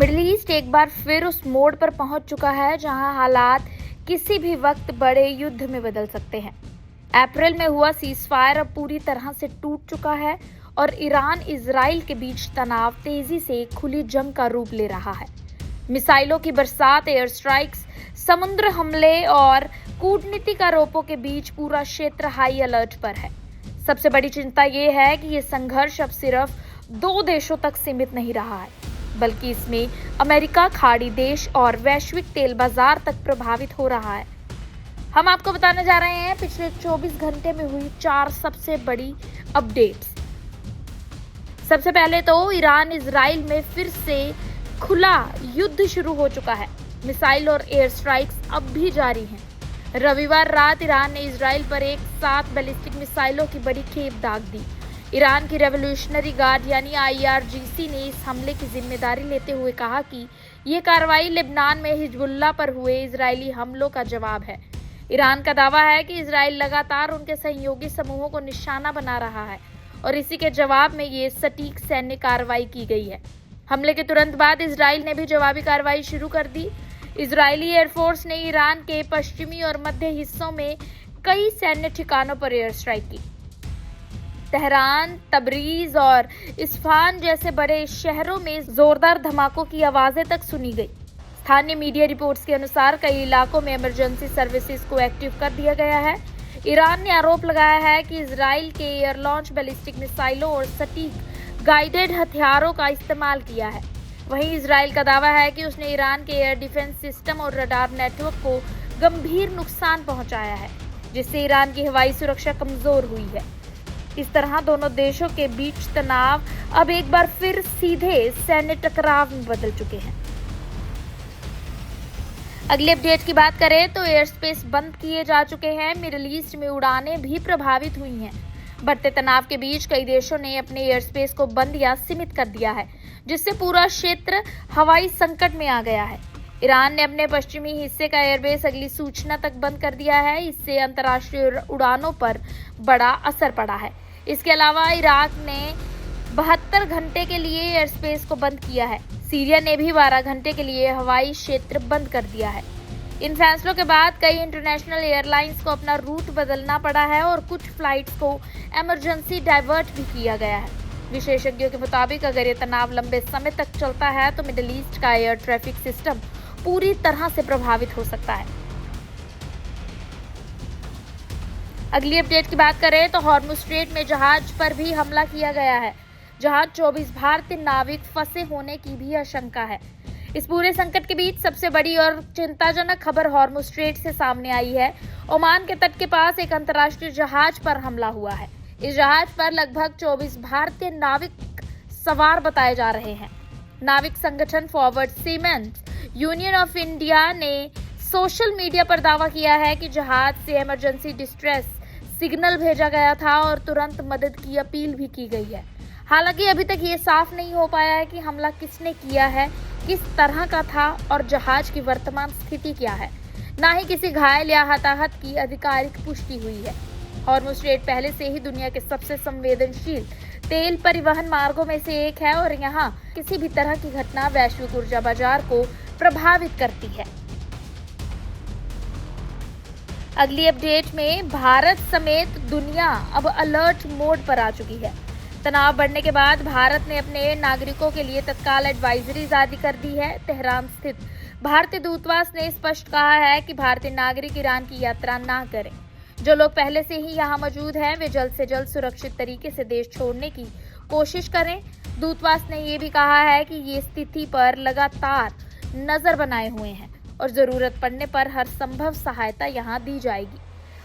Middle east एक बार फिर उस मोड़ पर पहुंच चुका है जहां हालात किसी भी वक्त बड़े युद्ध में बदल सकते हैं। अप्रैल में हुआ सीजफायर अब पूरी तरह से टूट चुका है और ईरान इजराइल के बीच तनाव तेजी से खुली जंग का रूप ले रहा है। मिसाइलों की बरसात, एयर स्ट्राइक्स, समुद्र हमले और कूटनीतिक आरोपों के बीच पूरा क्षेत्र हाई अलर्ट पर है। सबसे बड़ी चिंता ये है कि ये संघर्ष अब सिर्फ दो देशों तक सीमित नहीं रहा है, बल्कि इसमें अमेरिका, खाड़ी देश और वैश्विक तेल बाजार तक प्रभावित हो रहा है। हम आपको बताने जा रहे हैं पिछले 24 घंटे में हुई 4 सबसे बड़ी अपडेट्स। सबसे पहले तो ईरान इजराइल में फिर से खुला युद्ध शुरू हो चुका है। मिसाइल और एयर स्ट्राइक्स अब भी जारी हैं। रविवार रात ईरान ने इजराइल पर एक साथ बैलिस्टिक मिसाइलों की बड़ी खेप दाग दी। ईरान की रेवोल्यूशनरी गार्ड यानी IRGC ने इस हमले की जिम्मेदारी लेते हुए कहा कि ये कार्रवाई लेबनान में हिजबुल्लाह पर हुए इजरायली हमलों का जवाब है। ईरान का दावा है कि इजराइल लगातार उनके सहयोगी समूहों को निशाना बना रहा है और इसी के जवाब में ये सटीक सैन्य कार्रवाई की गई है। हमले के तुरंत बाद इजराइल ने भी जवाबी कार्रवाई शुरू कर दी। इजरायली एयरफोर्स ने ईरान के पश्चिमी और मध्य हिस्सों में कई सैन्य ठिकानों पर एयर स्ट्राइक की। तेहरान, तबरीज और इस्फहान जैसे बड़े शहरों में जोरदार धमाकों की आवाजें तक सुनी गई। स्थानीय मीडिया रिपोर्ट्स के अनुसार कई इलाकों में इमरजेंसी सर्विसेज को एक्टिव कर दिया गया है। ईरान ने आरोप लगाया है कि इजराइल के एयर लॉन्च बैलिस्टिक मिसाइलों और सटीक गाइडेड हथियारों का इस्तेमाल किया है। वहीं इजराइल का दावा है कि उसने ईरान के एयर डिफेंस सिस्टम और रडार नेटवर्क को गंभीर नुकसान पहुंचाया है, जिससे ईरान की हवाई सुरक्षा कमजोर हुई है। इस तरह दोनों देशों के बीच तनाव अब एक बार फिर सीधे सैन्य टकराव में बदल चुके हैं। अगली अपडेट की बात करें तो एयर स्पेस बंद किए जा चुके हैं। मिडिल ईस्ट में उड़ानें भी प्रभावित हुई हैं। बढ़ते तनाव के बीच कई देशों ने अपने एयर स्पेस को बंद या सीमित कर दिया है, जिससे पूरा क्षेत्र हवाई संकट में आ गया है। ईरान ने अपने पश्चिमी हिस्से का एयरबेस अगली सूचना तक बंद कर दिया है। इससे अंतर्राष्ट्रीय उड़ानों पर बड़ा असर पड़ा है। इसके अलावा इराक ने 72 घंटे के लिए एयर स्पेस को बंद किया है। सीरिया ने भी 12 घंटे के लिए हवाई क्षेत्र बंद कर दिया है। इन फैसलों के बाद कई इंटरनेशनल एयरलाइंस को अपना रूट बदलना पड़ा है और कुछ फ्लाइट्स को इमरजेंसी डाइवर्ट भी किया गया है। विशेषज्ञों के मुताबिक अगर ये तनाव लंबे समय तक चलता है तो मिडिल ईस्ट का एयर ट्रैफिक सिस्टम पूरी तरह से प्रभावित हो सकता है। अगली अपडेट की बात करें तो हॉर्मुज़ स्ट्रेट में जहाज पर भी हमला किया गया है, जहां 24 भारतीय नाविक फंसे होने की भी आशंका है। इस पूरे संकट के बीच सबसे बड़ी और चिंताजनक खबर हॉर्मुज़ स्ट्रेट से सामने आई है। ओमान के तट के पास एक अंतर्राष्ट्रीय जहाज पर हमला हुआ है। इस जहाज पर लगभग 24 भारतीय नाविक सवार बताए जा रहे हैं। नाविक संगठन forward cement union of India ने सोशल मीडिया पर दावा किया है कि जहाज से इमरजेंसी डिस्ट्रेस सिग्नल भेजा गया था और तुरंत मदद की अपील भी की गई है। हालांकि अभी तक ये साफ नहीं हो पाया है कि हमला किसने किया है, किस तरह का था और जहाज की वर्तमान स्थिति क्या है। ना ही किसी घायल या हताहत की आधिकारिक पुष्टि हुई है। हॉर्मुज़ स्ट्रेट पहले से ही दुनिया के सबसे संवेदनशील तेल परिवहन मार्गों में से एक है और यहाँ किसी भी तरह की घटना वैश्विक ऊर्जा बाजार को प्रभावित करती है। अगली अपडेट में भारत समेत दुनिया अब अलर्ट मोड पर आ चुकी है। तनाव बढ़ने के बाद भारत ने अपने नागरिकों के लिए तत्काल एडवाइजरी जारी कर दी है। तेहरान स्थित भारतीय दूतावास ने स्पष्ट कहा है कि भारतीय नागरिक ईरान की यात्रा ना करें। जो लोग पहले से ही यहाँ मौजूद हैं वे जल्द से जल्द सुरक्षित तरीके से देश छोड़ने की कोशिश करें। दूतावास ने ये भी कहा है कि ये स्थिति पर लगातार नजर बनाए हुए हैं और जरूरत पड़ने पर हर संभव सहायता यहाँ दी जाएगी।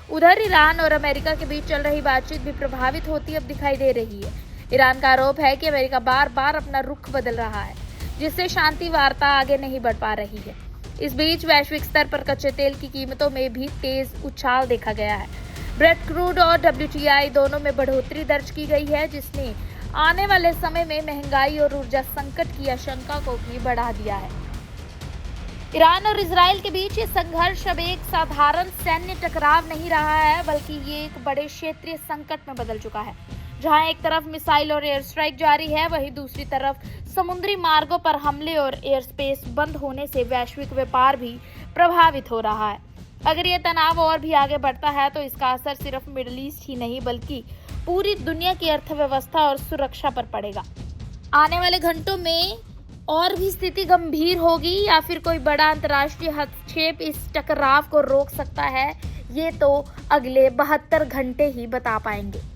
उधर ईरान और अमेरिका के बीच चल रही बातचीत भी प्रभावित होती अब दिखाई दे रही है। ईरान का आरोप है कि अमेरिका बार बार अपना रुख बदल रहा है, जिससे शांति वार्ता आगे नहीं बढ़ पा रही है। इस बीच वैश्विक स्तर पर कच्चे तेल की कीमतों में भी तेज उछाल देखा गया है। ब्रेंट क्रूड और WTI दोनों में बढ़ोतरी दर्ज की गई है, जिसने आने वाले समय में महंगाई और ऊर्जा संकट की आशंका को भी बढ़ा दिया है। ईरान और इजराइल के बीच ये संघर्ष अब एक साधारण सैन्य टकराव नहीं रहा है, बल्कि ये एक बड़े क्षेत्रीय संकट में बदल चुका है, जहां एक तरफ मिसाइल और एयर स्ट्राइक जारी है, वहीं दूसरी तरफ समुद्री मार्गों पर हमले और एयर स्पेस बंद होने से वैश्विक व्यापार भी प्रभावित हो रहा है। अगर ये तनाव और भी आगे बढ़ता है तो इसका असर सिर्फ मिडिल ईस्ट ही नहीं बल्कि पूरी दुनिया की अर्थव्यवस्था और सुरक्षा पर पड़ेगा। आने वाले घंटों में और भी स्थिति गंभीर होगी या फिर कोई बड़ा अंतर्राष्ट्रीय हस्तक्षेप इस टकराव को रोक सकता है, ये तो अगले 72 घंटे ही बता पाएंगे।